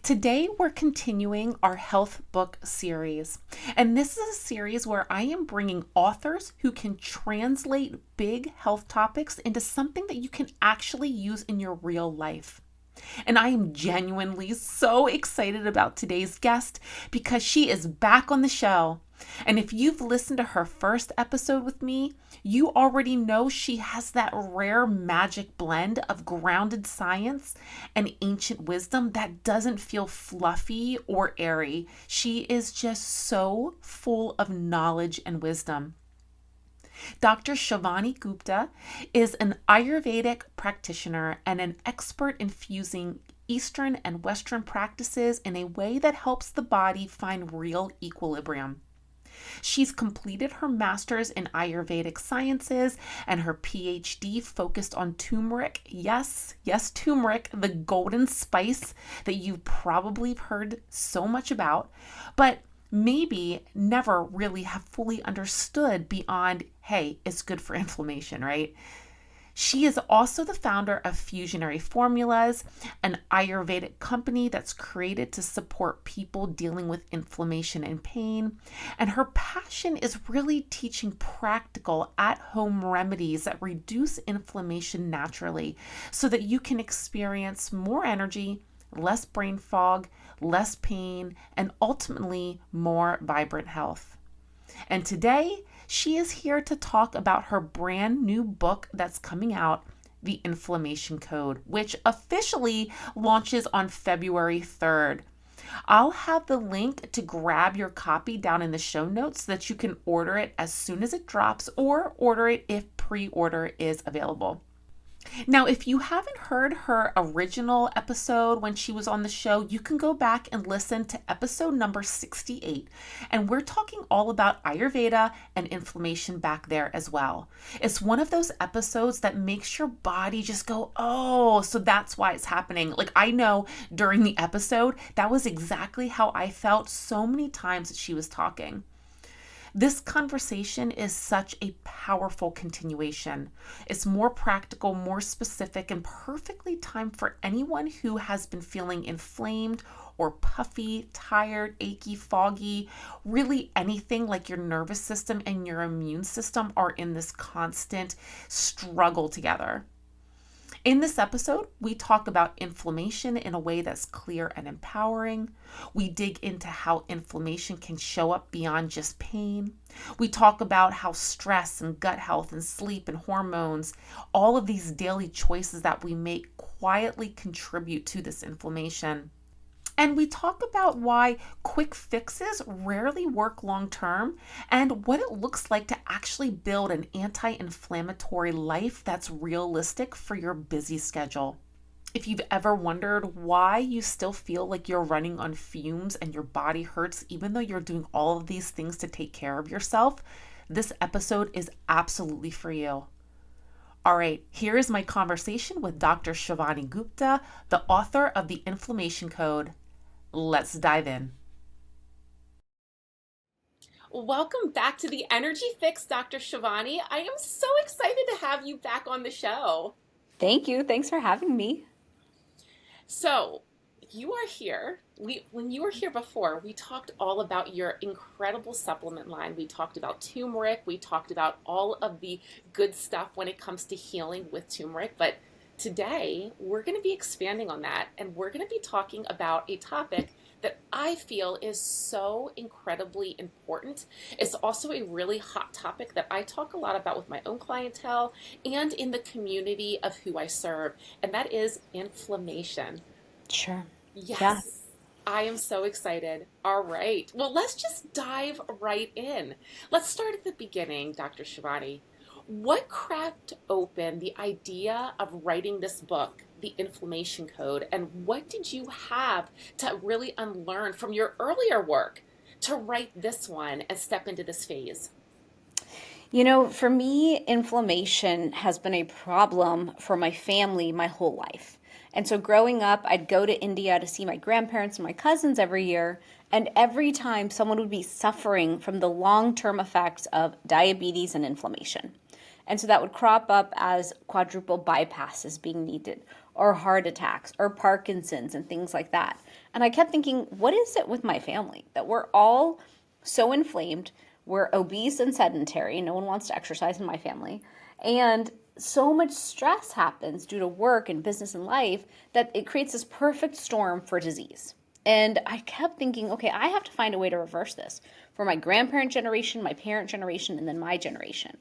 Today, we're continuing our health book series. And this is a series where I am bringing authors who can translate big health topics into something that you can actually use in your real life. And I am genuinely so excited about today's guest because she is back on the show. And if you've listened to her first episode with me, you already know she has that rare magic blend of grounded science and ancient wisdom that doesn't feel fluffy or airy. She is just so full of knowledge and wisdom. Dr. Shivani Gupta is an Ayurvedic practitioner and an expert in fusing Eastern and Western practices in a way that helps the body find real equilibrium. She's completed her master's in Ayurvedic sciences and her PhD focused on turmeric. Yes, turmeric, the golden spice that you've probably heard so much about, but maybe never really have fully understood beyond, hey, it's good for inflammation, right? She is also the founder of Fusionary Formulas, an Ayurvedic company that's created to support people dealing with inflammation and pain. And her passion is really teaching practical at-home remedies that reduce inflammation naturally so that you can experience more energy, less brain fog, less pain, and ultimately more vibrant health. And today, she is here to talk about her brand new book that's coming out, The Inflammation Code, which officially launches on February 3rd. I'll have the link to grab your copy down in the show notes so that you can order it as soon as it drops or order it if pre-order is available. Now, if you haven't heard her original episode when she was on the show, you can go back and listen to episode number 68. And we're talking all about Ayurveda and inflammation back there as well. It's one of those episodes that makes your body just go, oh, so that's why it's happening. Like I know during the episode, that was exactly how I felt so many times that she was talking. This conversation is such a powerful continuation. It's more practical, more specific, and perfectly timed for anyone who has been feeling inflamed or puffy, tired, achy, foggy, really anything like your nervous system and your immune system are in this constant struggle together. In this episode, we talk about inflammation in a way that's clear and empowering. We dig into how inflammation can show up beyond just pain. We talk about how stress and gut health and sleep and hormones, all of these daily choices that we make quietly contribute to this inflammation. And we talk about why quick fixes rarely work long term and what it looks like to actually build an anti-inflammatory life that's realistic for your busy schedule. If you've ever wondered why you still feel like you're running on fumes and your body hurts even though you're doing all of these things to take care of yourself, this episode is absolutely for you. All right, here is my conversation with Dr. Shivani Gupta, the author of The Inflammation Code. Let's dive in. Welcome back to the Energy Fix, Dr. Shivani. I am so excited to have you back on the show. Thank you. Thanks for having me. So, you are here. When you were here before, we talked all about your incredible supplement line. We talked about turmeric. We talked about all of the good stuff when it comes to healing with turmeric. But today, we're going to be expanding on that, and we're going to be talking about a topic that I feel is so incredibly important. It's also a really hot topic that I talk a lot about with my own clientele and in the community of who I serve, and that is inflammation. Sure. Yes. Yeah. I am so excited. All right. Well, let's just dive right in. Let's start at the beginning, Dr. Shivani. What cracked open the idea of writing this book, The Inflammation Code, and what did you have to really unlearn from your earlier work to write this one and step into this phase? You know, for me, inflammation has been a problem for my family my whole life. And so growing up, I'd go to India to see my grandparents and my cousins every year. And every time someone would be suffering from the long-term effects of diabetes and inflammation. And so that would crop up as quadruple bypasses being needed, or heart attacks or Parkinson's and things like that. And I kept thinking, what is it with my family that we're all so inflamed? We're obese and sedentary. No one wants to exercise in my family. And so much stress happens due to work and business and life that it creates this perfect storm for disease. And I kept thinking, okay, I have to find a way to reverse this for my grandparent generation, my parent generation, and then my generation.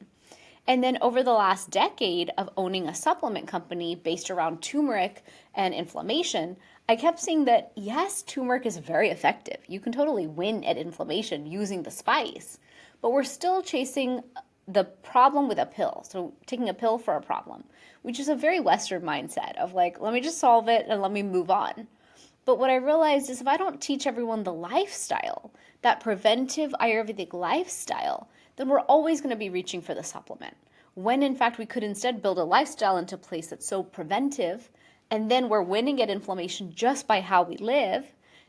And then over the last decade of owning a supplement company based around turmeric and inflammation, I kept seeing that yes, turmeric is very effective. You can totally win at inflammation using the spice, but we're still chasing the problem with a pill. So taking a pill for a problem, which is a very Western mindset of like, let me just solve it and let me move on. But what I realized is if I don't teach everyone the lifestyle, that preventive Ayurvedic lifestyle, then we're always going to be reaching for the supplement. When in fact we could instead build a lifestyle into place that's so preventive, and then we're winning at inflammation just by how we live.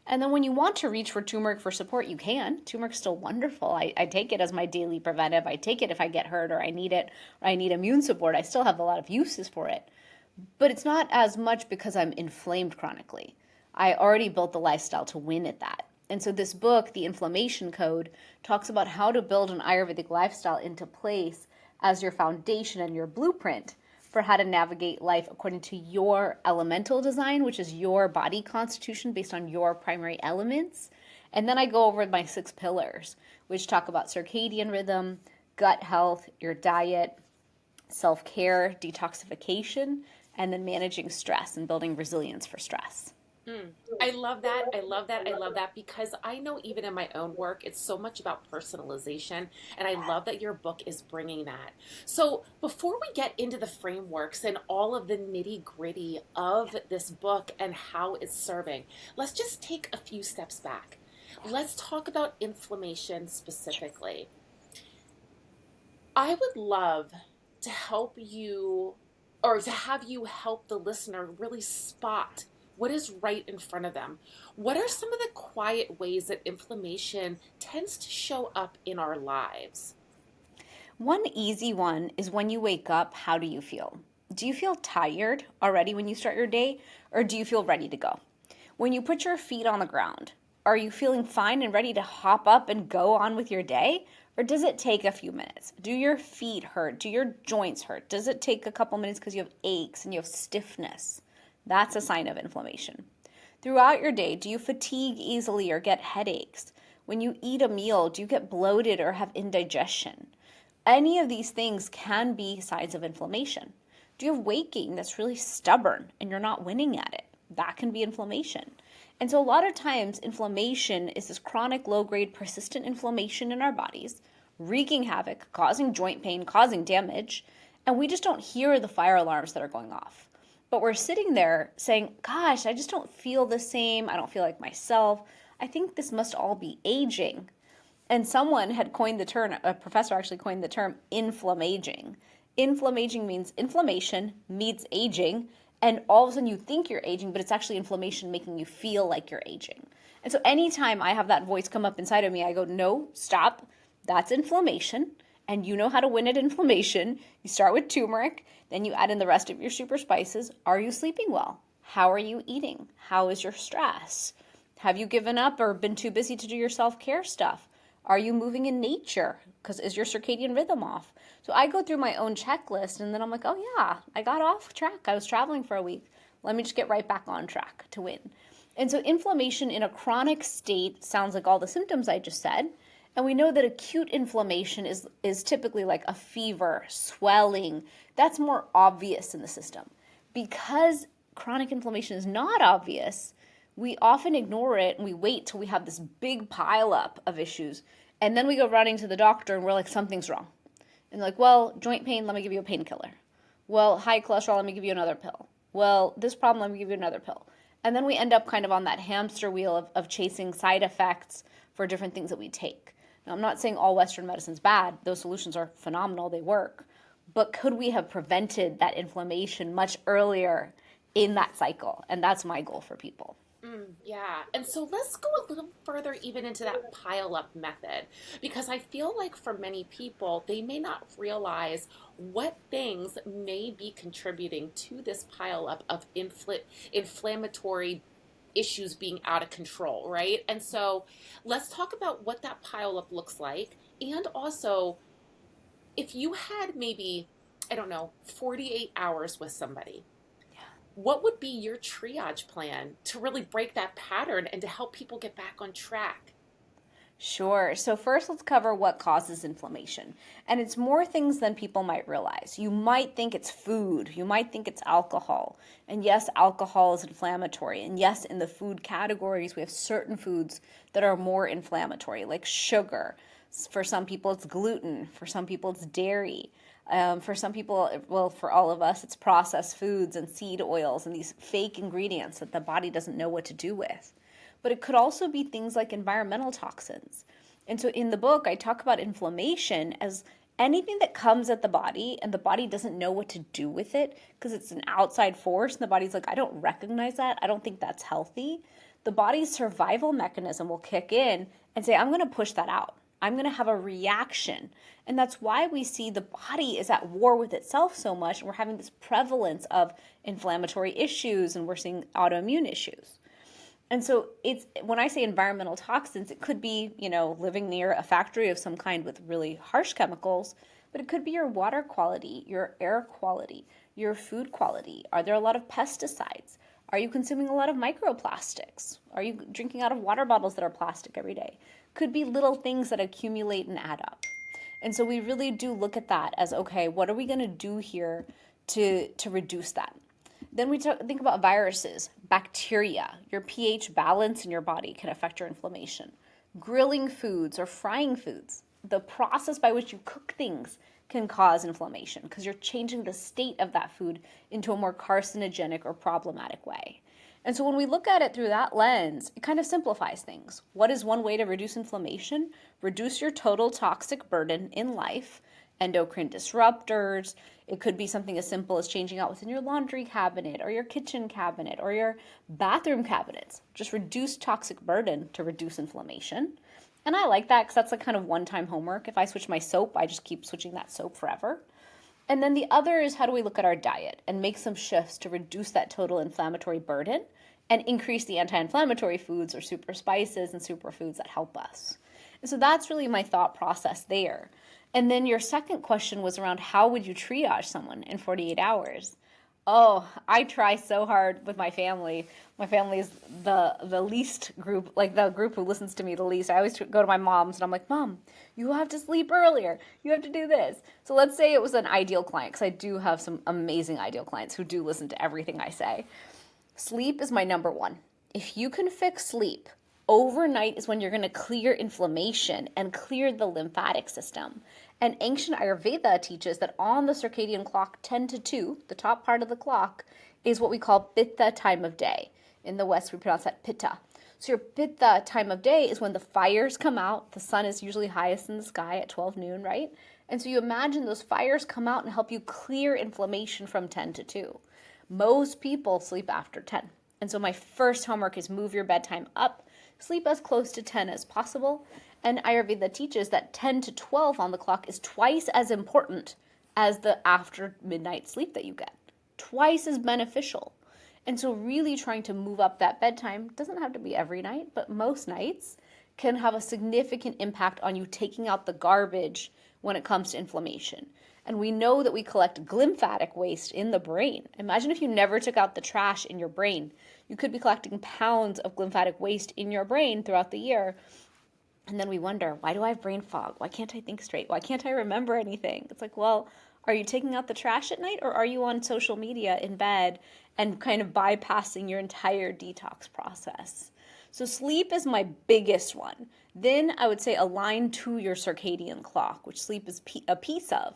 And then when you want to reach for turmeric for support, you can. Turmeric's still wonderful. I take it as my daily preventive. I take it if I get hurt or I need it or I need immune support. I still have a lot of uses for it. But it's not as much because I'm inflamed chronically. I already built the lifestyle to win at that. And so this book, The Inflammation Code, talks about how to build an Ayurvedic lifestyle into place as your foundation and your blueprint for how to navigate life according to your elemental design, which is your body constitution based on your primary elements. And then I go over my 6 pillars, which talk about circadian rhythm, gut health, your diet, self-care, detoxification, and then managing stress and building resilience for stress. I love that. I love that. I love that because I know even in my own work, it's so much about personalization. And I love that your book is bringing that. So before we get into the frameworks and all of the nitty gritty of this book and how it's serving, let's just take a few steps back. Let's talk about inflammation specifically. I would love to help you or to have you help the listener really spot what is right in front of them. What are some of the quiet ways that inflammation tends to show up in our lives? One easy one is when you wake up, how do you feel? Do you feel tired already when you start your day, or do you feel ready to go? When you put your feet on the ground, are you feeling fine and ready to hop up and go on with your day? Or does it take a few minutes? Do your feet hurt? Do your joints hurt? Does it take a couple minutes because you have aches and you have stiffness? That's a sign of inflammation. Throughout your day, do you fatigue easily or get headaches? When you eat a meal, do you get bloated or have indigestion? Any of these things can be signs of inflammation. Do you have waking that's really stubborn and you're not winning at it? That can be inflammation. And so a lot of times inflammation is this chronic low-grade persistent inflammation in our bodies, wreaking havoc, causing joint pain, causing damage, and we just don't hear the fire alarms that are going off. But we're sitting there saying, gosh, I just don't feel the same. I don't feel like myself. I think this must all be aging. And someone had coined the term, a professor actually coined the term inflammaging. Inflammaging means inflammation meets aging, and all of a sudden you think you're aging, but it's actually inflammation making you feel like you're aging. And so anytime I have that voice come up inside of me, I go, no, stop. That's inflammation. And you know how to win at inflammation. You start with turmeric, then you add in the rest of your super spices. Are you sleeping well? How are you eating? How is your stress? Have you given up or been too busy to do your self-care stuff? Are you moving in nature? Because is your circadian rhythm off? So I go through my own checklist and then I'm like, oh yeah, I got off track. I was traveling for a week. Let me just get right back on track to win. And so inflammation in a chronic state sounds like all the symptoms I just said. And we know that acute inflammation is typically like a fever, swelling. That's more obvious in the system. Because chronic inflammation is not obvious, we often ignore it and we wait till we have this big pile up of issues. And then we go running to the doctor and we're like, something's wrong. And like, well, joint pain, let me give you a painkiller. Well, high cholesterol, let me give you another pill. Well, this problem, let me give you another pill. And then we end up kind of on that hamster wheel of chasing side effects for different things that we take. Now, I'm not saying all Western medicine's bad. Those solutions are phenomenal. They work. But could we have prevented that inflammation much earlier in that cycle? And that's my goal for people. Yeah. And so let's go a little further even into that pile up method because I feel like for many people, they may not realize what things may be contributing to this pile up of inflammatory issues being out of control, right? And so let's talk about what that pile up looks like. And also, if you had maybe, I don't know, 48 hours with somebody, what would be your triage plan to really break that pattern and to help people get back on track? Sure. So, first, let's cover what causes inflammation. And it's more things than people might realize. You might think it's food, you might think it's alcohol. And yes, alcohol is inflammatory. And yes, in the food categories, we have certain foods that are more inflammatory, like sugar. For some people, it's gluten. For some people, it's dairy. For some people, well, for all of us, it's processed foods and seed oils and these fake ingredients that the body doesn't know what to do with. But it could also be things like environmental toxins. And so in the book, I talk about inflammation as anything that comes at the body and the body doesn't know what to do with it because it's an outside force and the body's like, I don't recognize that. I don't think that's healthy. The body's survival mechanism will kick in and say, I'm going to push that out. I'm going to have a reaction. And that's why we see the body is at war with itself so much. And we're having this prevalence of inflammatory issues and we're seeing autoimmune issues. And so it's when I say environmental toxins, it could be, living near a factory of some kind with really harsh chemicals, but it could be your water quality, your air quality, your food quality. Are there a lot of pesticides? Are you consuming a lot of microplastics? Are you drinking out of water bottles that are plastic every day? Could be little things that accumulate and add up. And so we really do look at that as, okay, what are we going to do here to reduce that? Then we think about viruses, bacteria. Your pH balance in your body can affect your inflammation. Grilling foods or frying foods, the process by which you cook things can cause inflammation because you're changing the state of that food into a more carcinogenic or problematic way. And so when we look at it through that lens, it kind of simplifies things. What is one way to reduce inflammation? Reduce your total toxic burden in life, endocrine disruptors. It could be something as simple as changing out within your laundry cabinet or your kitchen cabinet or your bathroom cabinets. Just reduce toxic burden to reduce inflammation. And I like that because that's like kind of one-time homework. If I switch my soap, I just keep switching that soap forever. And then the other is how do we look at our diet and make some shifts to reduce that total inflammatory burden and increase the anti-inflammatory foods or super spices and superfoods that help us. And so that's really my thought process there. And then your second question was around how would you triage someone in 48 hours? Oh, I try so hard with my family. My family is the least group, like the group who listens to me the least. I always go to my mom's and I'm like, Mom, you have to sleep earlier. You have to do this. So let's say it was an ideal client, because I do have some amazing ideal clients who do listen to everything I say. Sleep is my number one. If you can fix sleep, overnight is when you're going to clear inflammation and clear the lymphatic system. And ancient Ayurveda teaches that on the circadian clock, 10 to 2, the top part of the clock, is what we call Pitta time of day. In the West, we pronounce that Pitta. So your Pitta time of day is when the fires come out. The sun is usually highest in the sky at 12 noon, right? And so you imagine those fires come out and help you clear inflammation from 10 to 2. Most people sleep after 10. And so my first homework is move your bedtime up. Sleep as close to 10 as possible. And Ayurveda teaches that 10 to 12 on the clock is twice as important as the after midnight sleep that you get. Twice as beneficial. And so really trying to move up that bedtime doesn't have to be every night, but most nights can have a significant impact on you taking out the garbage when it comes to inflammation. And we know that we collect glymphatic waste in the brain. Imagine if you never took out the trash in your brain. You could be collecting pounds of glymphatic waste in your brain throughout the year. And then we wonder, why do I have brain fog? Why can't I think straight? Why can't I remember anything? It's like, well, are you taking out the trash at night, or are you on social media in bed and kind of bypassing your entire detox process? So sleep is my biggest one. Then I would say align to your circadian clock, which sleep is a piece of.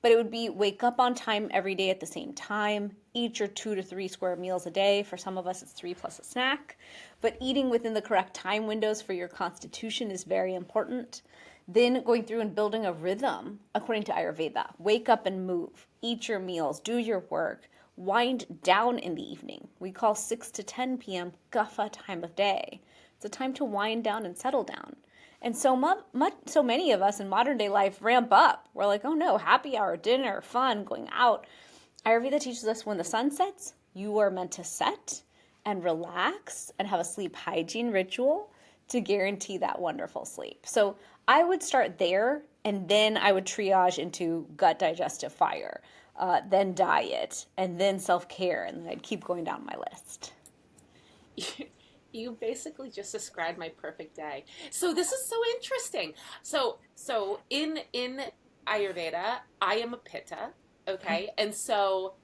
But it would be wake up on time every day at the same time, eat your 2 to 3 square meals a day. For some of us, it's 3 plus a snack. But eating within the correct time windows for your constitution is very important. Then going through and building a rhythm according to Ayurveda. Wake up and move. Eat your meals. Do your work. wind down in the evening. We call 6 to 10 p.m. Kapha time of day. It's a time to wind down and settle down. And so many of us in modern day life ramp up. We're like, oh no, happy hour, dinner, fun, going out. Ayurveda teaches us when the sun sets, you are meant to set and relax and have a sleep hygiene ritual to guarantee that wonderful sleep. So I would start there, and then I would triage into gut digestive fire, then diet, and then self-care, and then I'd keep going down my list. You basically just described my perfect day. So this is so interesting. So in Ayurveda, I am a Pitta, okay? And so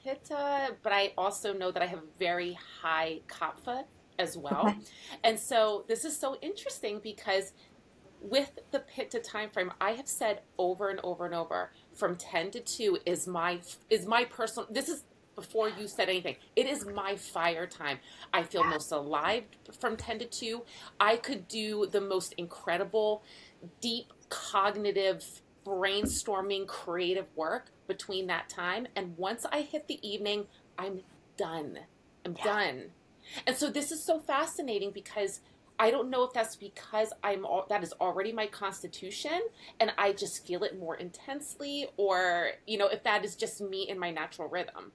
Pitta, but I also know that I have very high Kapha as well. Okay. And so this is so interesting because with the Pitta time frame, I have said over and over and over, from 10 to 2 is my personal, this is before you said anything. It is my fire time. I feel most alive from 10 to 2. I could do the most incredible, deep cognitive, brainstorming, creative work between that time. And once I hit the evening, I'm done. I'm done. And so this is so fascinating because I don't know if that's because that is already my constitution and I just feel it more intensely, or, if that is just me in my natural rhythm.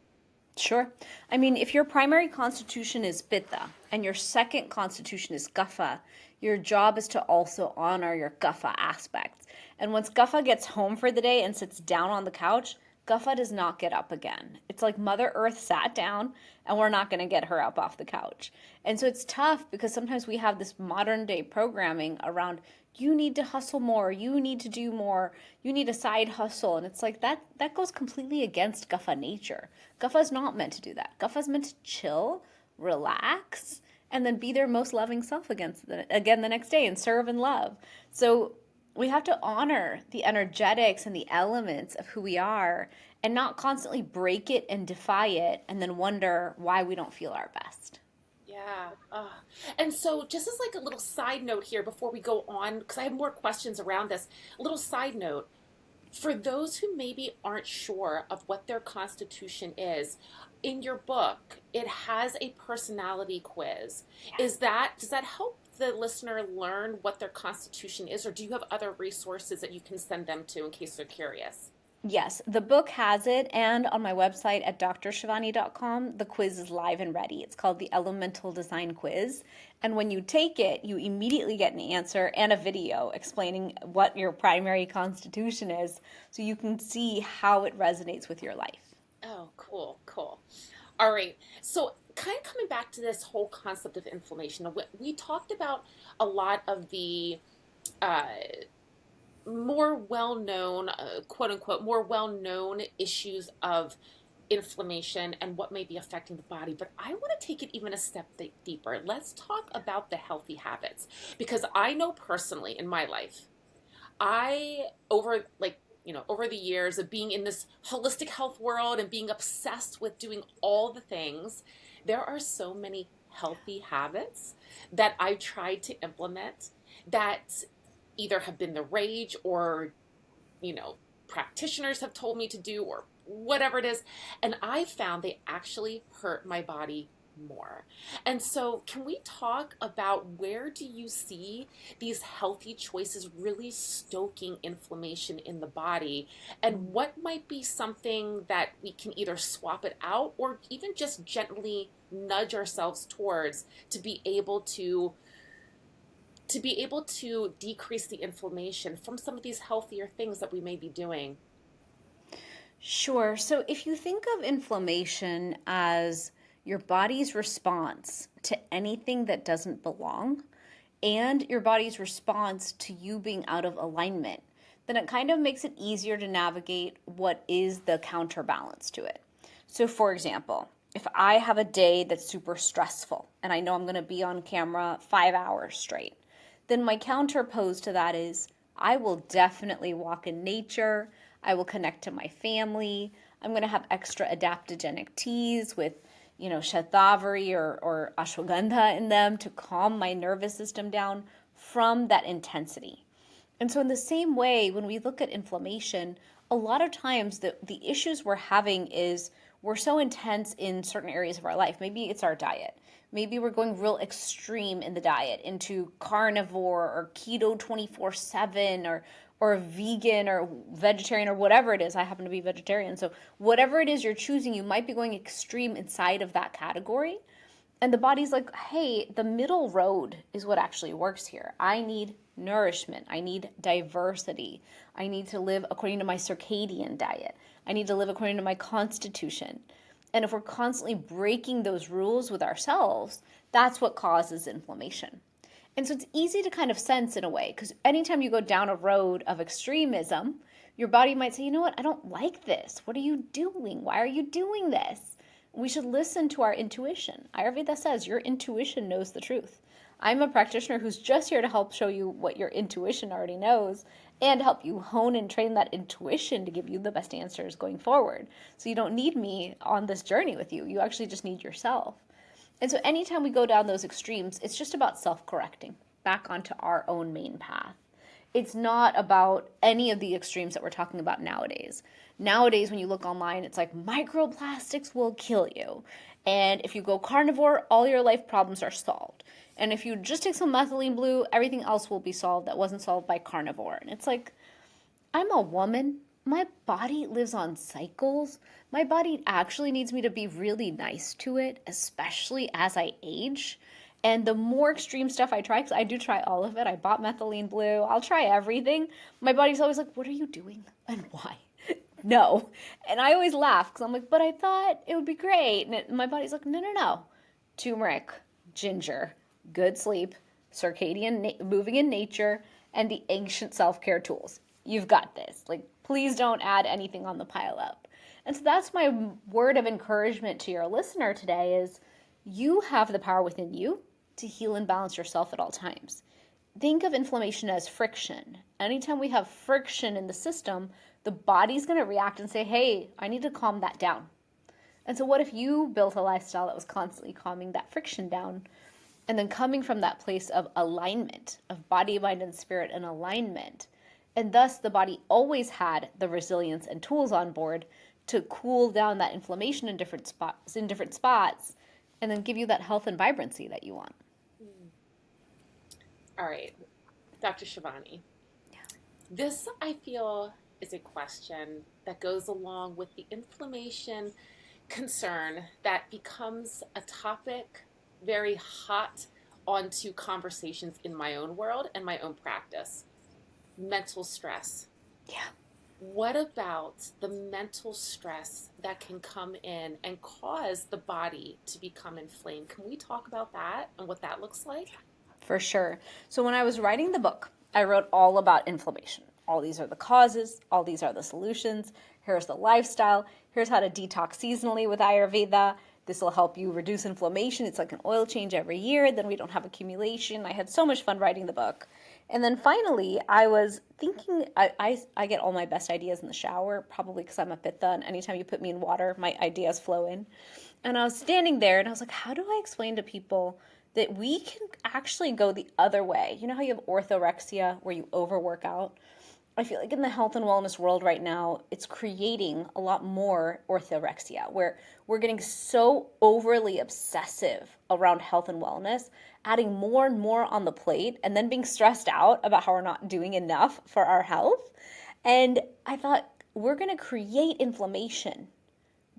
Sure. I mean, if your primary constitution is Pitta and your second constitution is Kapha, your job is to also honor your Kapha aspects. And once Kapha gets home for the day and sits down on the couch, Kapha does not get up again. It's like Mother Earth sat down and we're not going to get her up off the couch. And so it's tough because sometimes we have this modern day programming around you need to hustle more, you need to do more, you need a side hustle. And it's like that goes completely against Kapha nature. Kapha is not meant to do that. Kapha is meant to chill, relax, and then be their most loving self again the next day and serve and love. So we have to honor the energetics and the elements of who we are and not constantly break it and defy it and then wonder why we don't feel our best. Yeah. And so just as like a little side note here before we go on, because I have more questions around this, a little side note. For those who maybe aren't sure of what their constitution is, in your book, it has a personality quiz. Does that help the listener learn what their constitution is, or do you have other resources that you can send them to in case they're curious? Yes, the book has it, and on my website at drshivani.com, the quiz is live and ready. It's called the Elemental Design Quiz. And when you take it, you immediately get an answer and a video explaining what your primary constitution is so you can see how it resonates with your life. Oh, cool, cool. All right. So, kind of coming back to this whole concept of inflammation, we talked about a lot of the uh, more well-known, quote unquote, more well-known issues of inflammation and what may be affecting the body. But I want to take it even a step deeper. Let's talk about the healthy habits, because I know personally in my life, over the years of being in this holistic health world and being obsessed with doing all the things, there are so many healthy habits that I've tried to implement that either have been the rage or, practitioners have told me to do, or whatever it is. And I found they actually hurt my body more. And so can we talk about where do you see these healthy choices really stoking inflammation in the body, and what might be something that we can either swap it out or even just gently nudge ourselves towards to be able to decrease the inflammation from some of these healthier things that we may be doing? Sure. So if you think of inflammation as your body's response to anything that doesn't belong and your body's response to you being out of alignment, then it kind of makes it easier to navigate what is the counterbalance to it. So, for example, if I have a day that's super stressful and I know I'm going to be on camera 5 hours straight, then my counterpose to that is I will definitely walk in nature. I will connect to my family. I'm going to have extra adaptogenic teas with, shatavari or ashwagandha in them to calm my nervous system down from that intensity. And so in the same way, when we look at inflammation, a lot of times the issues we're having is we're so intense in certain areas of our life. Maybe it's our diet. Maybe we're going real extreme in the diet into carnivore or keto 24/7 or vegan or vegetarian or whatever it is. I happen to be vegetarian. So whatever it is you're choosing, you might be going extreme inside of that category. And the body's like, hey, the middle road is what actually works here. I need nourishment. I need diversity. I need to live according to my circadian diet. I need to live according to my constitution. And if we're constantly breaking those rules with ourselves, that's what causes inflammation. And so it's easy to kind of sense in a way, because anytime you go down a road of extremism, your body might say, you know what, I don't like this. What are you doing? Why are you doing this? We should listen to our intuition. Ayurveda says your intuition knows the truth. I'm a practitioner who's just here to help show you what your intuition already knows and help you hone and train that intuition to give you the best answers going forward. So you don't need me on this journey with you. You actually just need yourself. And so anytime we go down those extremes, it's just about self-correcting back onto our own main path. It's not about any of the extremes that we're talking about nowadays. Nowadays, when you look online, it's like microplastics will kill you. And if you go carnivore, all your life problems are solved. And if you just take some methylene blue, everything else will be solved that wasn't solved by carnivore. And it's like, I'm a woman. My body lives on cycles. My body actually needs me to be really nice to it, especially as I age. And the more extreme stuff I try, because I do try all of it, I bought methylene blue, I'll try everything. My body's always like, what are you doing and why? No. And I always laugh because I'm like, but I thought it would be great. And my body's like, no. Turmeric, ginger, good sleep, circadian, moving in nature, and the ancient self-care tools. You've got this. Like, please don't add anything on the pile up. And so that's my word of encouragement to your listener today is you have the power within you to heal and balance yourself at all times. Think of inflammation as friction. Anytime we have friction in the system, the body's going to react and say, hey, I need to calm that down. And so what if you built a lifestyle that was constantly calming that friction down and then coming from that place of alignment, of body, mind, and spirit and alignment? And thus the body always had the resilience and tools on board to cool down that inflammation in different spots, and then give you that health and vibrancy that you want. All right, Dr. Shivani. Yeah. This, I feel, is a question that goes along with the inflammation concern that becomes a topic very hot onto conversations in my own world and my own practice. Mental stress. Yeah. What about the mental stress that can come in and cause the body to become inflamed? Can we talk about that and what that looks like? For sure. So when I was writing the book, I wrote all about inflammation. All these are the causes, all these are the solutions. Here's the lifestyle. Here's how to detox seasonally with Ayurveda. This will help you reduce inflammation. It's like an oil change every year. Then we don't have accumulation. I had so much fun writing the book. And then finally, I was thinking, I get all my best ideas in the shower, probably because I'm a Pitta, and anytime you put me in water, my ideas flow in. And I was standing there, and I was like, how do I explain to people that we can actually go the other way? You know how you have orthorexia, where you overwork out? I feel like in the health and wellness world right now, it's creating a lot more orthorexia, where we're getting so overly obsessive around health and wellness, adding more and more on the plate, and then being stressed out about how we're not doing enough for our health. And I thought, we're going to create inflammation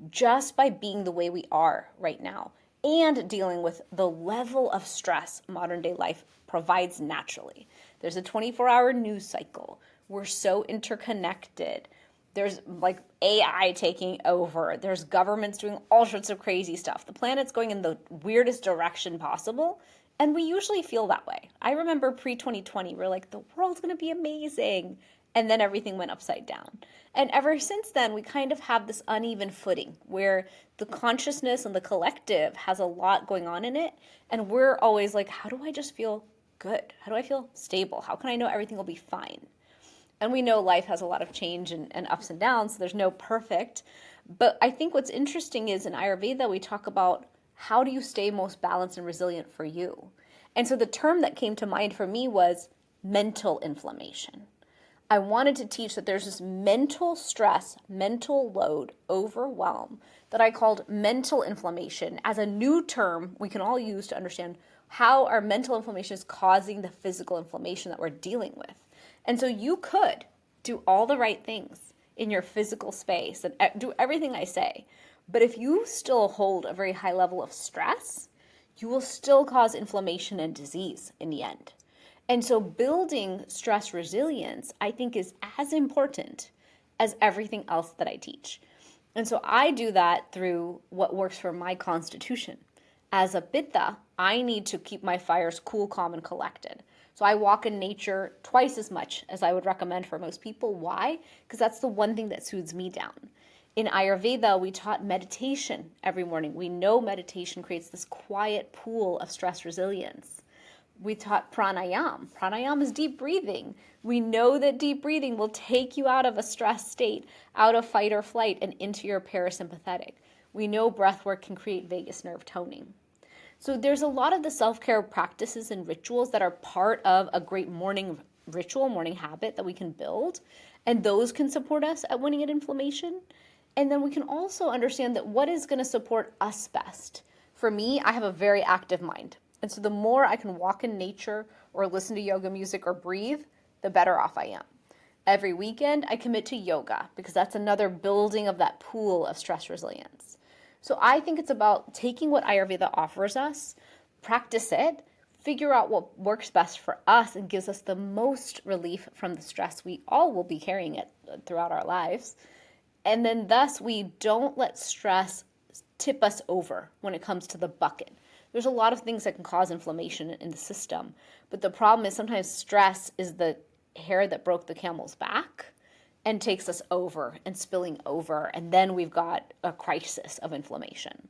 just by being the way we are right now and dealing with the level of stress modern day life provides naturally. There's a 24-hour news cycle. We're so interconnected. There's like AI taking over. There's governments doing all sorts of crazy stuff. The planet's going in the weirdest direction possible. And we usually feel that way. I remember pre-2020, we're like, the world's going to be amazing. And then everything went upside down. And ever since then, we kind of have this uneven footing where the consciousness and the collective has a lot going on in it. And we're always like, how do I just feel good? How do I feel stable? How can I know everything will be fine? And we know life has a lot of change and ups and downs, so there's no perfect. But I think what's interesting is in Ayurveda, we talk about how do you stay most balanced and resilient for you? And so the term that came to mind for me was mental inflammation. I wanted to teach that there's this mental stress, mental load, overwhelm that I called mental inflammation as a new term we can all use to understand how our mental inflammation is causing the physical inflammation that we're dealing with. And so you could do all the right things in your physical space and do everything I say. But if you still hold a very high level of stress, you will still cause inflammation and disease in the end. And so building stress resilience, I think, is as important as everything else that I teach. And so I do that through what works for my constitution. As a Pitta, I need to keep my fires cool, calm, and collected. So I walk in nature twice as much as I would recommend for most people. Why? Because that's the one thing that soothes me down. In Ayurveda, we taught meditation every morning. We know meditation creates this quiet pool of stress resilience. We taught pranayam. Pranayam is deep breathing. We know that deep breathing will take you out of a stress state, out of fight or flight, and into your parasympathetic. We know breath work can create vagus nerve toning. So there's a lot of the self-care practices and rituals that are part of a great morning ritual, morning habit that we can build, and those can support us at winning at inflammation. And then we can also understand that what is going to support us best. For me, I have a very active mind. And so the more I can walk in nature or listen to yoga music or breathe, the better off I am. Every weekend, I commit to yoga because that's another building of that pool of stress resilience. So I think it's about taking what Ayurveda offers us, practice it, figure out what works best for us and gives us the most relief from the stress we all will be carrying it throughout our lives. And then thus we don't let stress tip us over when it comes to the bucket. There's a lot of things that can cause inflammation in the system, but the problem is sometimes stress is the hair that broke the camel's back and takes us over and spilling over, and then we've got a crisis of inflammation.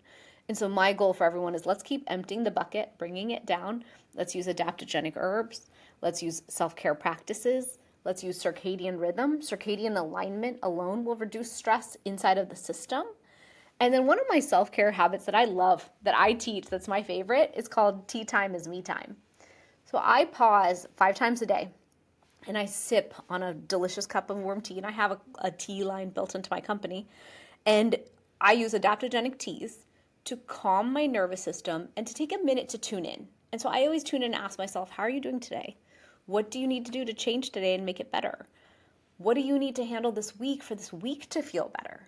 And so my goal for everyone is let's keep emptying the bucket, bringing it down. Let's use adaptogenic herbs. Let's use self-care practices. Let's use circadian rhythm. Circadian alignment alone will reduce stress inside of the system. And then one of my self-care habits that I love, that I teach, that's my favorite, is called tea time is me time. So I pause 5 times a day and I sip on a delicious cup of warm tea, and I have a tea line built into my company. And I use adaptogenic teas to calm my nervous system and to take a minute to tune in. And so I always tune in and ask myself, how are you doing today? What do you need to do to change today and make it better? What do you need to handle this week for this week to feel better?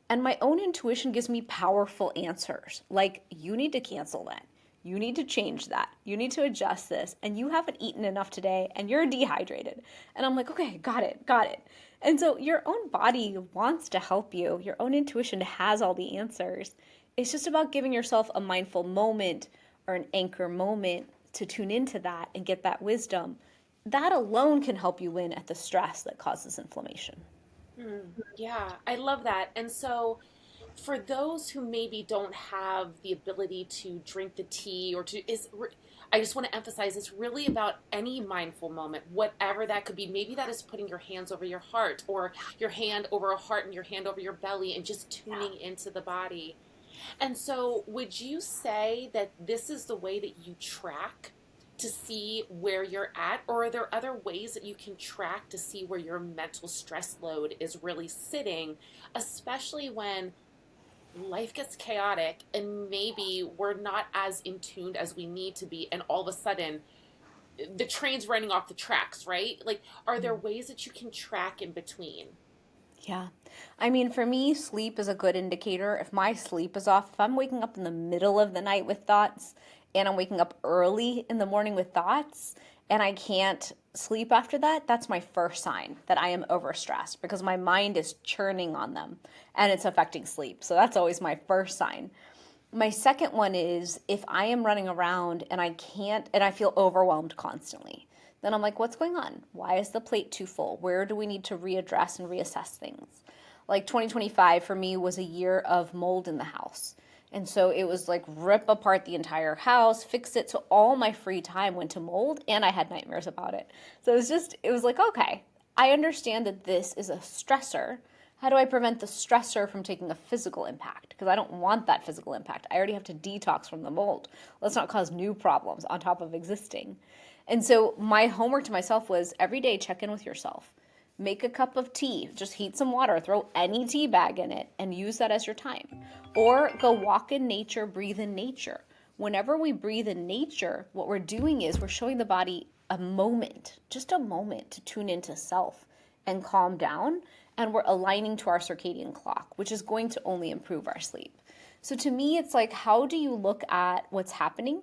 And my own intuition gives me powerful answers, like you need to cancel that. You need to change that. You need to adjust this. And you haven't eaten enough today and you're dehydrated. And I'm like, okay, got it. And so your own body wants to help you. Your own intuition has all the answers. It's just about giving yourself a mindful moment or an anchor moment to tune into that and get that wisdom. That alone can help you win at the stress that causes inflammation. Yeah, I love that. And so, for those who maybe don't have the ability to drink the tea or to I just want to emphasize it's really about any mindful moment, whatever that could be. Maybe that is putting your hands over your heart, or your hand over a heart and your hand over your belly, and just tuning into the body. And so, would you say that this is the way that you track to see where you're at, or are there other ways that you can track to see where your mental stress load is really sitting, especially when life gets chaotic and maybe we're not as in tuned as we need to be, and all of a sudden the train's running off the tracks, right? Like, are there ways that you can track in between? Yeah. I mean, for me, sleep is a good indicator. If my sleep is off, if I'm waking up in the middle of the night with thoughts and I'm waking up early in the morning with thoughts and I can't sleep after that, that's my first sign that I am overstressed because my mind is churning on them and it's affecting sleep. So that's always my first sign. My second one is if I am running around and I can't, and I feel overwhelmed constantly, then I'm like, what's going on? Why is the plate too full? Where do we need to readdress and reassess things? Like 2025 for me was a year of mold in the house. And so it was like rip apart the entire house, fix it. So all my free time went to mold and I had nightmares about it. So it was like, okay, I understand that this is a stressor. How do I prevent the stressor from taking a physical impact? Because I don't want that physical impact. I already have to detox from the mold. Let's not cause new problems on top of existing. And so my homework to myself was every day check in with yourself. Make a cup of tea, just heat some water, throw any tea bag in it, and use that as your time. Or go walk in nature, breathe in nature. Whenever we breathe in nature, what we're doing is we're showing the body a moment, just a moment to tune into self and calm down. And we're aligning to our circadian clock, which is going to only improve our sleep. So to me, it's like, how do you look at what's happening?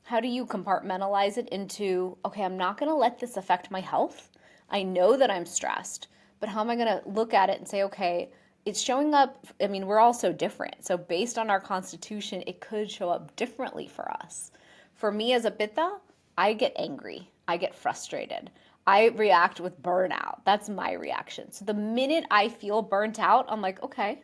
How do you compartmentalize it into, okay, I'm not going to let this affect my health. I know that I'm stressed, but how am I going to look at it and say, okay, it's showing up. I mean, we're all so different. So based on our constitution, it could show up differently for us. For me as a Pitta, I get angry. I get frustrated. I react with burnout. That's my reaction. So the minute I feel burnt out, I'm like, okay,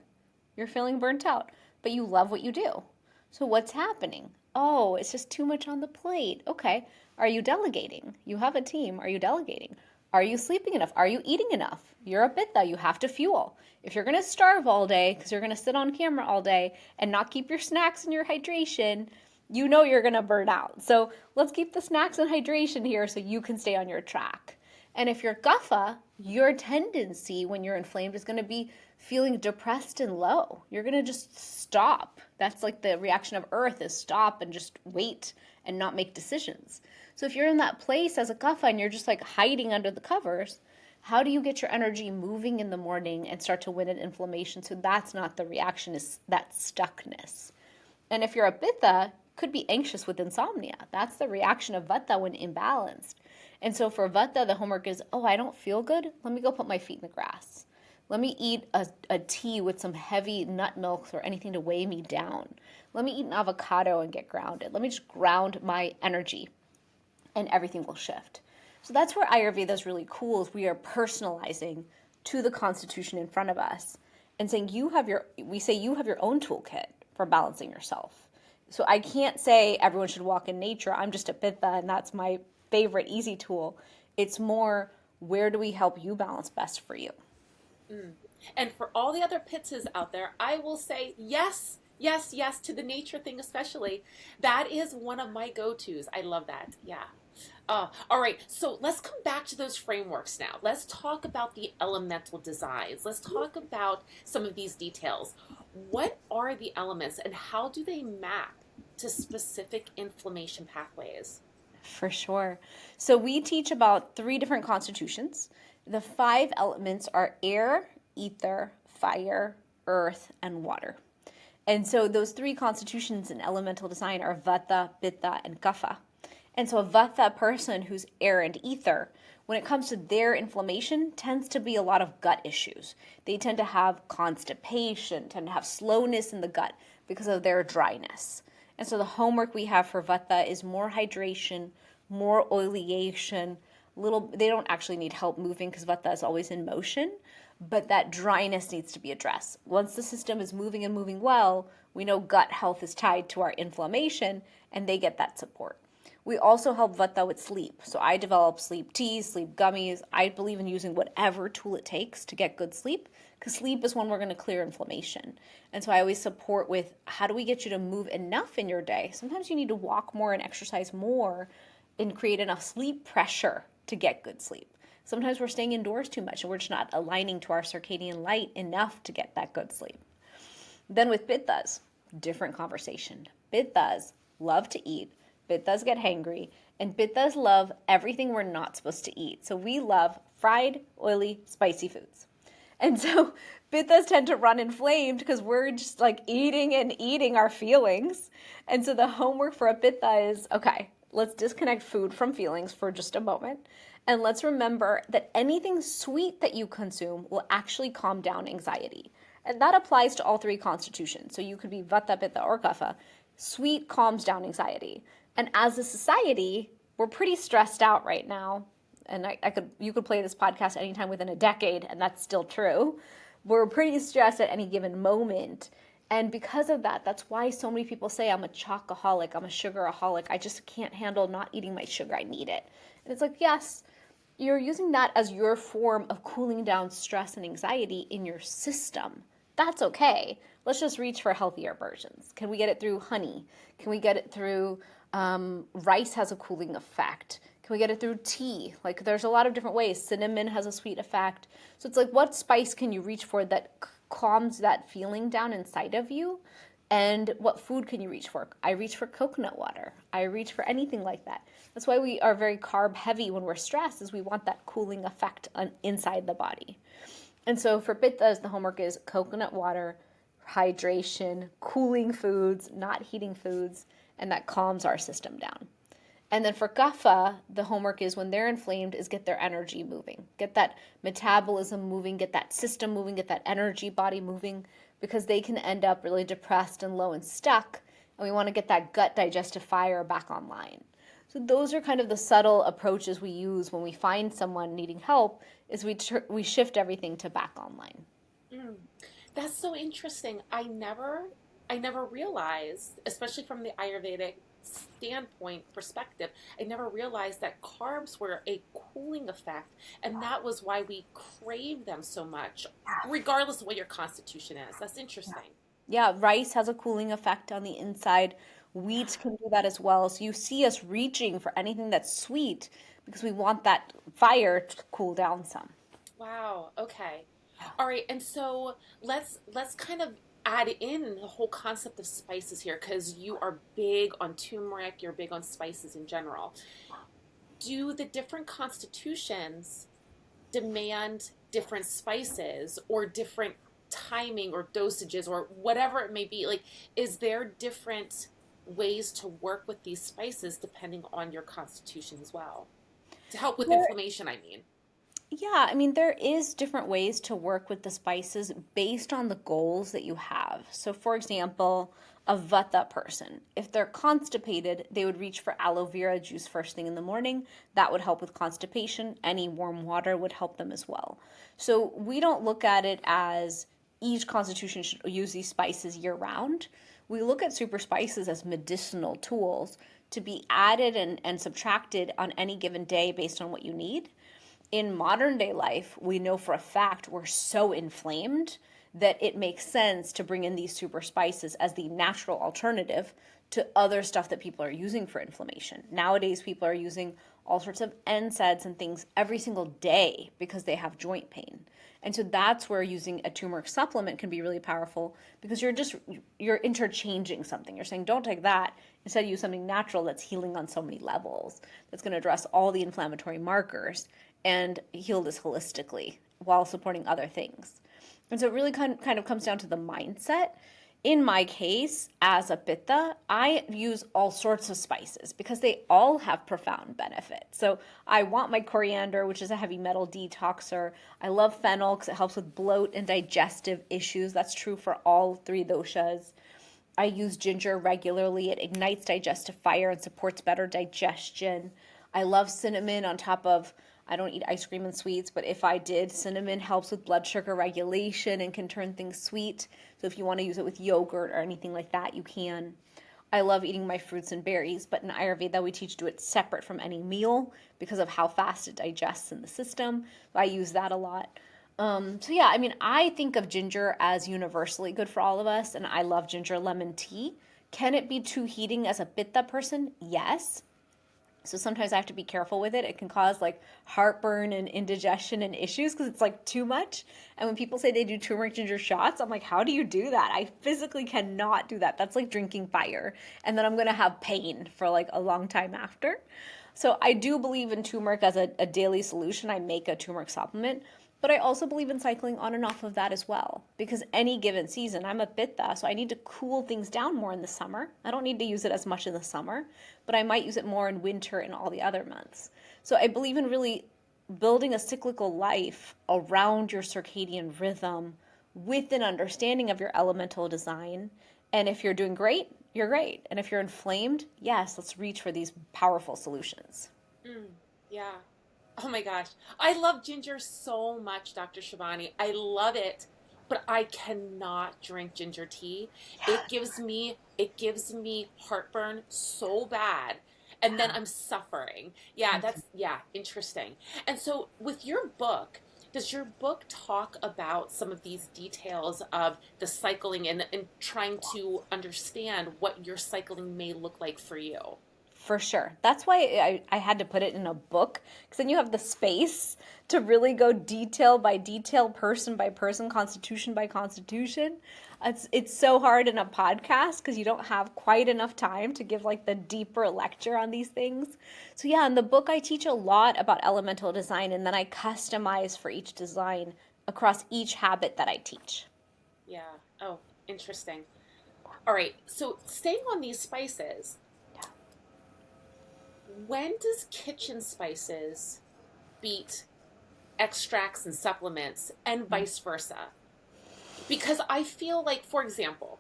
you're feeling burnt out, but you love what you do. So what's happening? Oh, it's just too much on the plate. Okay. Are you delegating? You have a team. Are you delegating? Are you sleeping enough? Are you eating enough? You're a Pitta. You have to fuel. If you're going to starve all day because you're going to sit on camera all day and not keep your snacks and your hydration, you know you're going to burn out. So let's keep the snacks and hydration here so you can stay on your track. And if you're Kapha, your tendency when you're inflamed is going to be feeling depressed and low. You're going to just stop. That's like the reaction of Earth, is stop and just wait and not make decisions. So if you're in that place as a Kapha and you're just like hiding under the covers, how do you get your energy moving in the morning and start to win an inflammation? So that's not the reaction, is that stuckness. And if you're a Pitta, could be anxious with insomnia. That's the reaction of Vata when imbalanced. And so for Vata, the homework is, oh, I don't feel good. Let me go put my feet in the grass. Let me eat a tea with some heavy nut milks or anything to weigh me down. Let me eat an avocado and get grounded. Let me just ground my energy and everything will shift. So that's where Ayurveda is really cool, is we are personalizing to the constitution in front of us and saying we say you have your own toolkit for balancing yourself. So I can't say everyone should walk in nature. I'm just a Pitta and that's my favorite easy tool. It's more, where do we help you balance best for you? And for all the other Pittas out there, I will say yes, yes, yes to the nature thing especially. That is one of my go-tos. I love that. Yeah. All right, so let's come back to those frameworks now. Let's talk about the elemental designs. Let's talk about some of these details. What are the elements and how do they map to specific inflammation pathways? For sure. So we teach about 3 different constitutions. The 5 elements are air, ether, fire, earth, and water. And so those 3 constitutions in elemental design are Vata, Pitta, and Kapha. And so a Vata person who's air and ether, when it comes to their inflammation, tends to be a lot of gut issues. They tend to have constipation, tend to have slowness in the gut because of their dryness. And so the homework we have for Vata is more hydration, more oleation. They don't actually need help moving because Vata is always in motion, but that dryness needs to be addressed. Once the system is moving and moving well, we know gut health is tied to our inflammation and they get that support. We also help Vata with sleep. So I develop sleep teas, sleep gummies. I believe in using whatever tool it takes to get good sleep, because sleep is when we're going to clear inflammation. And so I always support with, how do we get you to move enough in your day? Sometimes you need to walk more and exercise more and create enough sleep pressure to get good sleep. Sometimes we're staying indoors too much and we're just not aligning to our circadian light enough to get that good sleep. Then with Pittas, different conversation. Pittas love to eat. Pittas get hangry, and Pittas love everything we're not supposed to eat. So we love fried, oily, spicy foods. And so Pittas tend to run inflamed because we're just like eating and eating our feelings. And so the homework for a Pitta is, okay, let's disconnect food from feelings for just a moment. And let's remember that anything sweet that you consume will actually calm down anxiety. And that applies to all 3 constitutions. So you could be Vata, Pitta, or Kapha. Sweet calms down anxiety. And as a society, we're pretty stressed out right now. And you could play this podcast anytime within a decade, and that's still true. We're pretty stressed at any given moment. And because of that, that's why so many people say, I'm a chocoholic, I'm a sugaraholic. I just can't handle not eating my sugar. I need it. And it's like, yes, you're using that as your form of cooling down stress and anxiety in your system. That's okay. Let's just reach for healthier versions. Can we get it through honey? Can we get it through rice has a cooling effect? Can we get it through tea? Like there's a lot of different ways. Cinnamon has a sweet effect. So it's like what spice can you reach for that calms that feeling down inside of you? And what food can you reach for? I reach for coconut water. I reach for anything like that. That's why we are very carb heavy when we're stressed, is we want that cooling effect inside the body. And so for Pitta, the homework is coconut water, hydration, cooling foods, not heating foods, and that calms our system down. And then for Kapha, the homework is when they're inflamed is get their energy moving. Get that metabolism moving, get that system moving, get that energy body moving, because they can end up really depressed and low and stuck. And we want to get that gut digestive fire back online. So those are kind of the subtle approaches we use when we find someone needing help, is we shift everything to back online. That's so interesting. I never realized, especially from the Ayurvedic standpoint perspective, I never realized that carbs were a cooling effect, and that was why we crave them so much, regardless of what your constitution is. That's interesting. Yeah, rice has a cooling effect on the inside. Wheat can do that as well. So you see us reaching for anything that's sweet because we want that fire to cool down some. Wow. Okay. All right. And so let's kind of add in the whole concept of spices here, because you are big on turmeric, you're big on spices in general. Do the different constitutions demand different spices or different timing or dosages or whatever it may be? Like, is there different ways to work with these spices depending on your constitution as well? To help with There, inflammation, I mean. yeah, I mean, there is different ways to work with the spices based on the goals that you have. So, for example, a Vata person, if they're constipated, they would reach for aloe vera juice first thing in the morning. That would help with constipation. Any warm water would help them as well. So, we don't look at it as each constitution should use these spices year round. We look at super spices as medicinal tools to be added and subtracted on any given day based on what you need. In modern day life, we know for a fact we're so inflamed that it makes sense to bring in these super spices as the natural alternative to other stuff that people are using for inflammation. Nowadays, people are using all sorts of NSAIDs and things every single day because they have joint pain. And so that's where using a turmeric supplement can be really powerful, because you're interchanging something. You're saying, don't take that. Instead, use something natural that's healing on so many levels, that's going to address all the inflammatory markers and heal this holistically while supporting other things. And so it really kind of comes down to the mindset. In my case, as a Pitta, I use all sorts of spices because they all have profound benefits. So I want my coriander, which is a heavy metal detoxer. I love fennel because it helps with bloat and digestive issues. That's true for all three doshas. I use ginger regularly. It ignites digestive fire and supports better digestion. I love cinnamon on top of, I don't eat ice cream and sweets, but if I did, cinnamon helps with blood sugar regulation and can turn things sweet. So if you want to use it with yogurt or anything like that, you can. I love eating my fruits and berries, but in Ayurveda, we teach to do it separate from any meal because of how fast it digests in the system. So I use that a lot. So yeah, I mean, I think of ginger as universally good for all of us, and I love ginger lemon tea. Can it be too heating as a Pitta person? Yes. So sometimes I have to be careful with it. It can cause like heartburn and indigestion and issues because it's like too much. And when people say they do turmeric ginger shots, I'm like, how do you do that? I physically cannot do that. That's like drinking fire. And then I'm going to have pain for like a long time after. So I do believe in turmeric as a daily solution. I make a turmeric supplement. But I also believe in cycling on and off of that as well, because any given season, I'm a Pitta, so I need to cool things down more in the summer. I don't need to use it as much in the summer, but I might use it more in winter and all the other months. So I believe in really building a cyclical life around your circadian rhythm with an understanding of your elemental design. And if you're doing great, you're great. And if you're inflamed, yes, let's reach for these powerful solutions. Yeah. Oh my gosh. I love ginger so much, Dr. Shivani. I love it, but I cannot drink ginger tea. It gives me heartburn so bad. And then I'm suffering. Yeah, yeah, interesting. And so with your book, does your book talk about some of these details of the cycling and trying to understand what your cycling may look like for you? For sure. That's why I had to put it in a book, because then you have the space to really go detail by detail, person by person, constitution by constitution. It's so hard in a podcast because you don't have quite enough time to give like the deeper lecture on these things. So yeah, in the book I teach a lot about elemental design, and then I customize for each design across each habit that I teach. Yeah. Oh, interesting. All right. So staying on these spices, when does kitchen spices beat extracts and supplements and vice versa? Because I feel like, for example,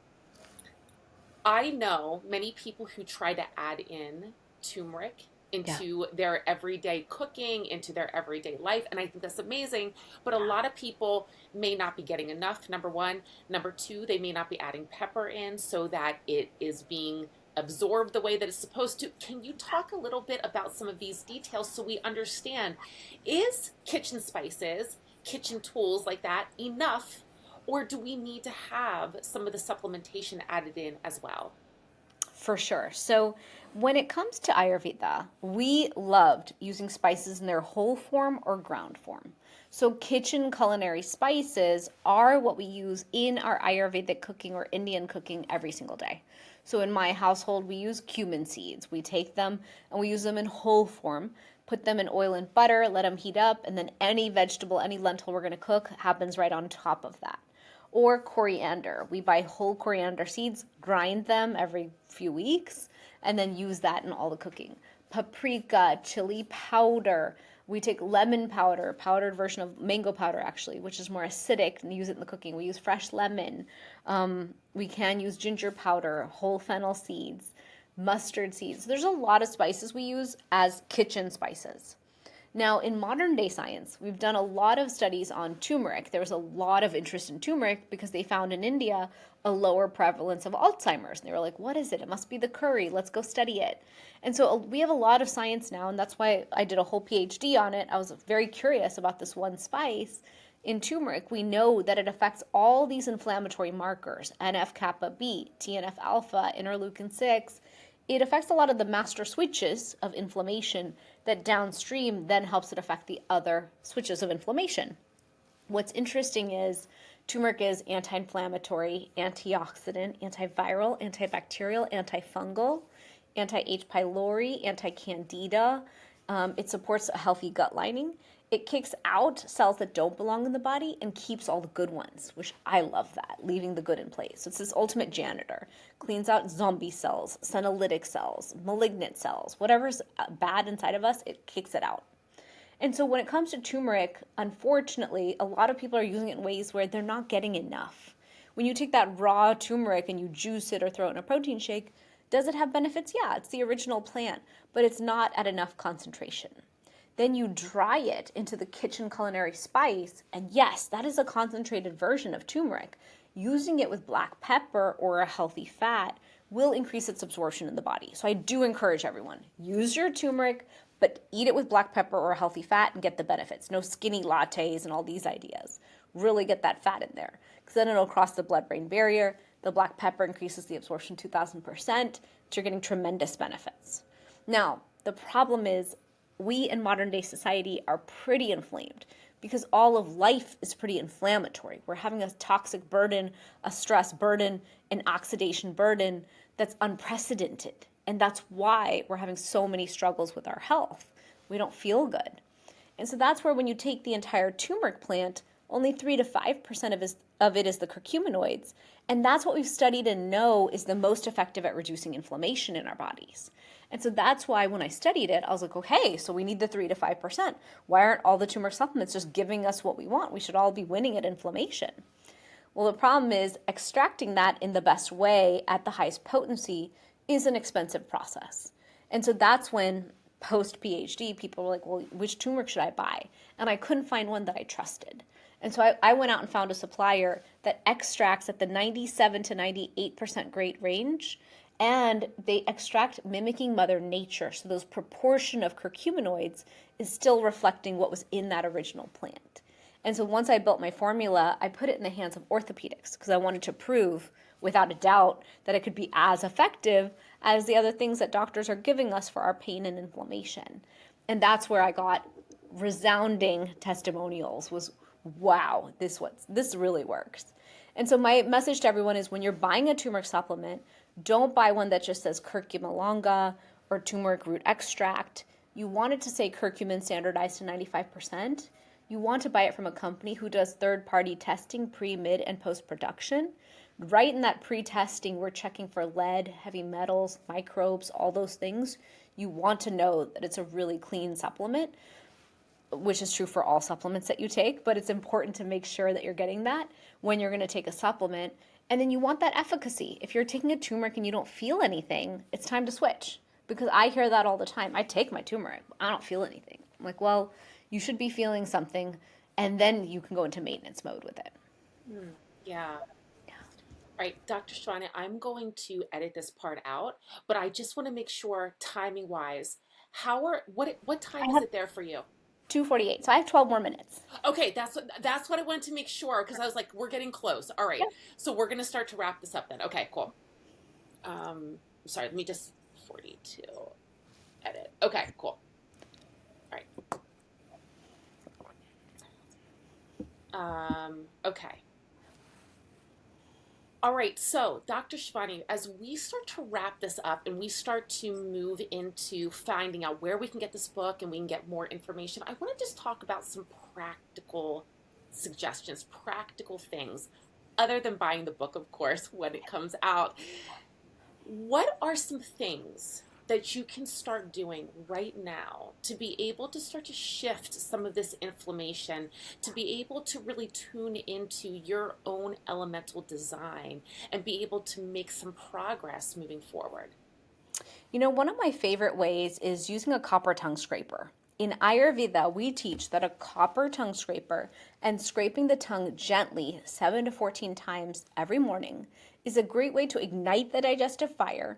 I know many people who try to add in turmeric Yeah. into their everyday cooking, into their everyday life, and I think that's amazing. But a lot of people may not be getting enough, number one. Number two, they may not be adding pepper in so that it is being absorbed the way that it's supposed to. Can you talk a little bit about some of these details so we understand, is kitchen spices, kitchen tools like that enough, or do we need to have some of the supplementation added in as well? For sure. So when it comes to Ayurveda, we loved using spices in their whole form or ground form. So kitchen culinary spices are what we use in our Ayurvedic cooking or Indian cooking every single day. So in my household, we use cumin seeds. We take them and we use them in whole form, put them in oil and butter, let them heat up, and then any vegetable, any lentil we're going to cook happens right on top of that. Or coriander. We buy whole coriander seeds, grind them every few weeks, and then use that in all the cooking. Paprika, chili powder. We take lemon powder, powdered version of mango powder actually, which is more acidic, and use it in the cooking. We use fresh lemon. We can use ginger powder, whole fennel seeds, mustard seeds. There's a lot of spices we use as kitchen spices. Now, in modern day science, we've done a lot of studies on turmeric. There was a lot of interest in turmeric because they found in India a lower prevalence of Alzheimer's. And they were like, what is it? It must be the curry. Let's go study it. And so we have a lot of science now, and that's why I did a whole PhD on it. I was very curious about this one spice. In turmeric, we know that it affects all these inflammatory markers, NF-kappa B, TNF-alpha, interleukin-6. It affects a lot of the master switches of inflammation that downstream then helps it affect the other switches of inflammation. What's interesting is turmeric is anti-inflammatory, antioxidant, antiviral, antibacterial, antifungal, anti-H. pylori, anti-candida. It supports a healthy gut lining. It kicks out cells that don't belong in the body and keeps all the good ones, which I love that, leaving the good in place. So it's this ultimate janitor. Cleans out zombie cells, senolytic cells, malignant cells, whatever's bad inside of us, it kicks it out. And so when it comes to turmeric, unfortunately, a lot of people are using it in ways where they're not getting enough. When you take that raw turmeric and you juice it or throw it in a protein shake, does it have benefits? Yeah, it's the original plant, but it's not at enough concentration. Then you dry it into the kitchen culinary spice, and yes, that is a concentrated version of turmeric. Using it with black pepper or a healthy fat will increase its absorption in the body. So I do encourage everyone, use your turmeric, but eat it with black pepper or a healthy fat and get the benefits. No skinny lattes and all these ideas. Really get that fat in there, because then it'll cross the blood-brain barrier. The black pepper increases the absorption 2,000%, so you're getting tremendous benefits. Now, the problem is we in modern day society are pretty inflamed because all of life is pretty inflammatory. We're having a toxic burden, a stress burden, an oxidation burden that's unprecedented. And that's why we're having so many struggles with our health. We don't feel good. And so that's where when you take the entire turmeric plant, only 3 to 5% of it is the curcuminoids. And that's what we've studied and know is the most effective at reducing inflammation in our bodies. And so that's why when I studied it, I was like, okay, so we need the 3 to 5%. Why aren't all the turmeric supplements just giving us what we want? We should all be winning at inflammation. Well, the problem is extracting that in the best way at the highest potency is an expensive process. And so that's when post-PhD, people were like, well, which turmeric should I buy? And I couldn't find one that I trusted. And so I went out and found a supplier that extracts at the 97 to 98% grade range, and they extract mimicking Mother Nature. So those proportion of curcuminoids is still reflecting what was in that original plant. And so once I built my formula, I put it in the hands of orthopedics because I wanted to prove without a doubt that it could be as effective as the other things that doctors are giving us for our pain and inflammation. And that's where I got resounding testimonials was, wow, this really works. And so my message to everyone is when you're buying a turmeric supplement, don't buy one that just says curcuma longa or turmeric root extract. You want it to say curcumin standardized to 95%. You want to buy it from a company who does third-party testing pre, mid, and post-production. Right in that pre-testing, we're checking for lead, heavy metals, microbes, all those things. You want to know that it's a really clean supplement, which is true for all supplements that you take, but it's important to make sure that you're getting that when you're going to take a supplement. And then you want that efficacy. If you're taking a turmeric and you don't feel anything, it's time to switch. Because I hear that all the time. I take my turmeric, I don't feel anything. I'm like, well, you should be feeling something, and then you can go into maintenance mode with it. Yeah. All right, Dr. Shivani, I'm going to edit this part out, but I just want to make sure timing wise, what time I is have it there for you? 2:48, so I have 12 more minutes. Okay, that's what I wanted to make sure because I was like, we're getting close. All right, Yep. so we're gonna start to wrap this up then. Okay, cool. Sorry, let me just 42 edit. Okay, cool. All right. Okay. All right, so Dr. Shivani, as we start to wrap this up and we start to move into finding out where we can get this book and we can get more information, I want to just talk about some practical suggestions, practical things, other than buying the book, of course, when it comes out. What are some things that you can start doing right now to be able to start to shift some of this inflammation, to be able to really tune into your own elemental design and be able to make some progress moving forward? You know, one of my favorite ways is using a copper tongue scraper. In Ayurveda, we teach that a copper tongue scraper and scraping the tongue gently 7 to 14 times every morning is a great way to ignite the digestive fire,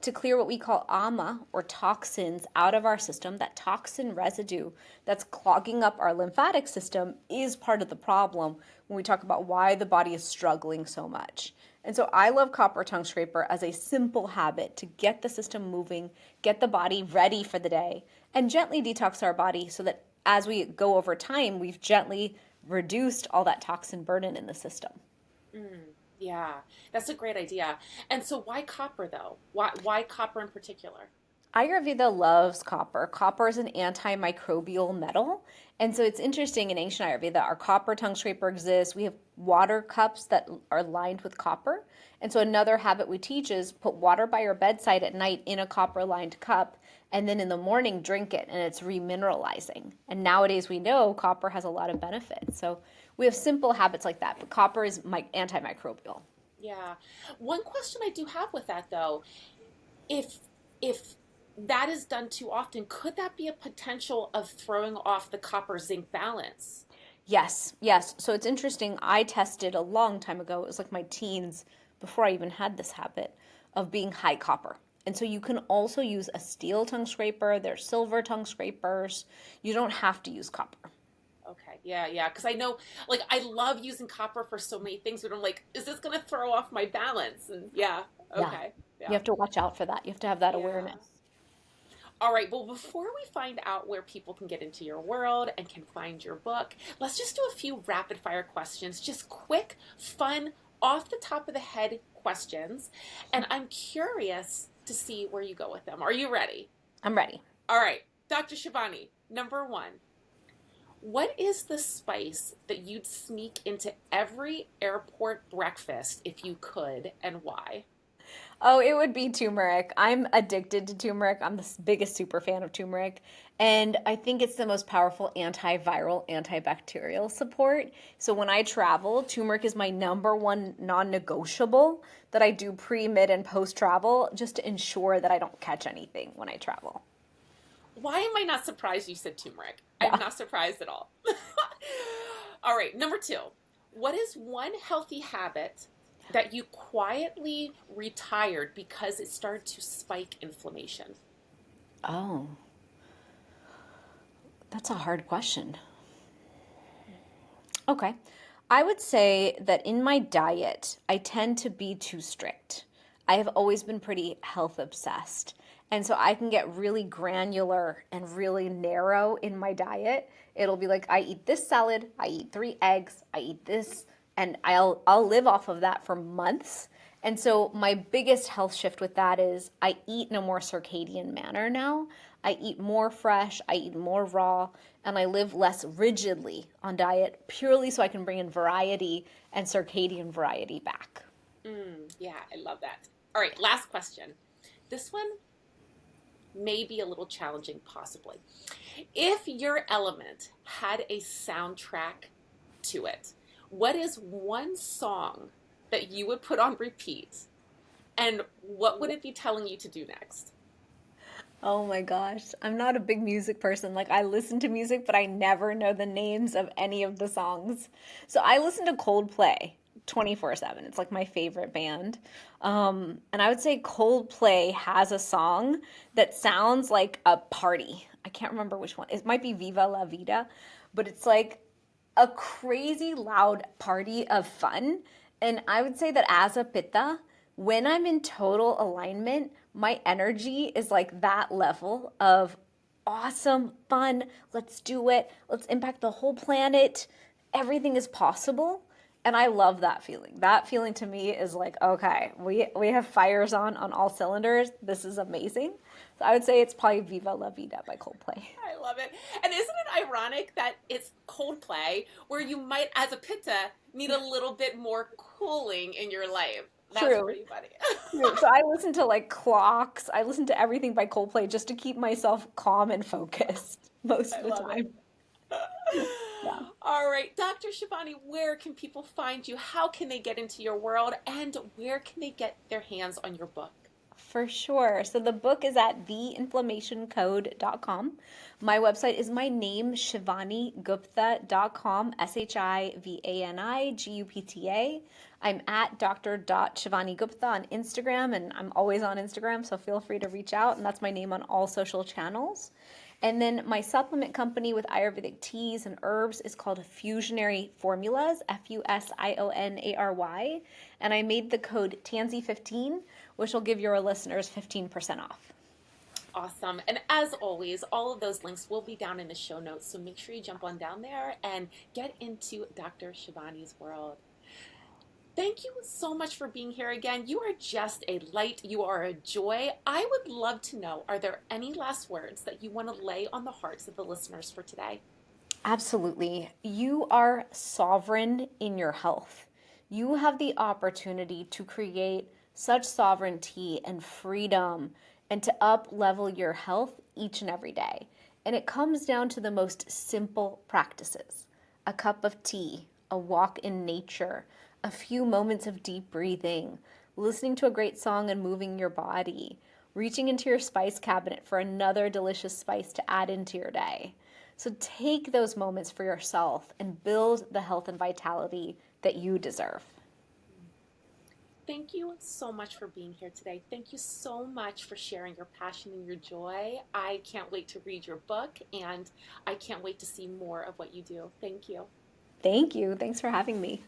to clear what we call ama or toxins out of our system. That toxin residue that's clogging up our lymphatic system is part of the problem when we talk about why the body is struggling so much. And so I love copper tongue scraper as a simple habit to get the system moving, get the body ready for the day, and gently detox our body so that as we go over time, we've gently reduced all that toxin burden in the system. Yeah, that's a great idea. And so why copper though? Why copper in particular? Ayurveda loves copper. Copper is an antimicrobial metal. And so it's interesting in ancient Ayurveda, our copper tongue scraper exists. We have water cups that are lined with copper. And so another habit we teach is put water by your bedside at night in a copper lined cup. And then in the morning, drink it, and it's remineralizing. And nowadays we know copper has a lot of benefits. So we have simple habits like that, but copper is antimicrobial. Yeah. One question I do have with that though, if if that is done too often, could that be a potential of throwing off the copper zinc balance? Yes, yes. So it's interesting. I tested a long time ago. It was like my teens before I even had this habit of being high copper. And so you can also use a steel tongue scraper. There's silver tongue scrapers. You don't have to use copper. Okay, yeah, yeah. Because I know, like, I love using copper for so many things, but I'm like, is this going to throw off my balance? And yeah, Yeah. okay, You yeah, have to watch out for that. You have to have that yeah. awareness. All right, well, before we find out where people can get into your world and can find your book, let's just do a few rapid fire questions, just quick, fun, off the top of the head questions. And I'm curious to see where you go with them. Are you ready? I'm ready. All right, Dr. Shivani, number one. What is the spice that you'd sneak into every airport breakfast if you could, and why? Oh, it would be turmeric. I'm addicted to turmeric. I'm the biggest super fan of turmeric. And I think it's the most powerful antiviral, antibacterial support. So when I travel, turmeric is my number one non negotiable that I do pre, mid, and post travel just to ensure that I don't catch anything when I travel. Why am I not surprised you said turmeric? I'm Yeah. not surprised at all. All right, number two. What is one healthy habit that you quietly retired because it started to spike inflammation? Oh, that's a hard question. Okay. I would say that in my diet, I tend to be too strict. I have always been pretty health obsessed. And so I can get really granular and really narrow in my diet. It'll be like I eat this salad, I eat 3 eggs, I eat this, and I'll live off of that for months. And so my biggest health shift with that is I eat in a more circadian manner now. I eat more fresh, I eat more raw, and I live less rigidly on diet purely so I can bring in variety and circadian variety back. Yeah, I love that. All right, last question. This one may be a little challenging, possibly. If your element had a soundtrack to it, what is one song that you would put on repeat, and what would it be telling you to do next? Oh my gosh, I'm not a big music person. Like, I listen to music, but I never know the names of any of the songs. So I listen to Coldplay 24/7. It's like my favorite band. And I would say Coldplay has a song that sounds like a party. I can't remember which one. It might be Viva La Vida, but it's like a crazy loud party of fun. And I would say that as a Pitta, when I'm in total alignment, my energy is like that level of awesome, fun, let's do it, let's impact the whole planet, everything is possible. And I love that feeling. That feeling to me is like, okay, we have fires on all cylinders. This is amazing. So I would say it's probably Viva La Vida by Coldplay. I love it. And isn't it ironic that it's Coldplay where you might, as a Pitta, need a little bit more cooling in your life? That's True. pretty funny. True. So I listen to like clocks. I listen to everything by Coldplay just to keep myself calm and focused most I of the love it. time. Yeah. All right, Dr. Shivani, where can people find you? How can they get into your world? And where can they get their hands on your book? For sure. So the book is at theinflammationcode.com. My website is my name, shivanigupta.com, ShivanIGupta. I'm at Dr. Gupta on Instagram, and I'm always on Instagram, so feel free to reach out. And that's my name on all social channels. And then my supplement company with Ayurvedic teas and herbs is called Fusionary Formulas, Fusionary. And I made the code TANSY15, which will give your listeners 15% off. Awesome. And as always, all of those links will be down in the show notes. So make sure you jump on down there and get into Dr. Shivani's world. Thank you so much for being here again. You are just a light. You are a joy. I would love to know, are there any last words that you want to lay on the hearts of the listeners for today? Absolutely. You are sovereign in your health. You have the opportunity to create such sovereignty and freedom and to up level your health each and every day. And it comes down to the most simple practices: a cup of tea, a walk in nature, a few moments of deep breathing, listening to a great song and moving your body, reaching into your spice cabinet for another delicious spice to add into your day. So take those moments for yourself and build the health and vitality that you deserve. Thank you so much for being here today. Thank you so much for sharing your passion and your joy. I can't wait to read your book, and I can't wait to see more of what you do. Thank you. Thank you. Thanks for having me.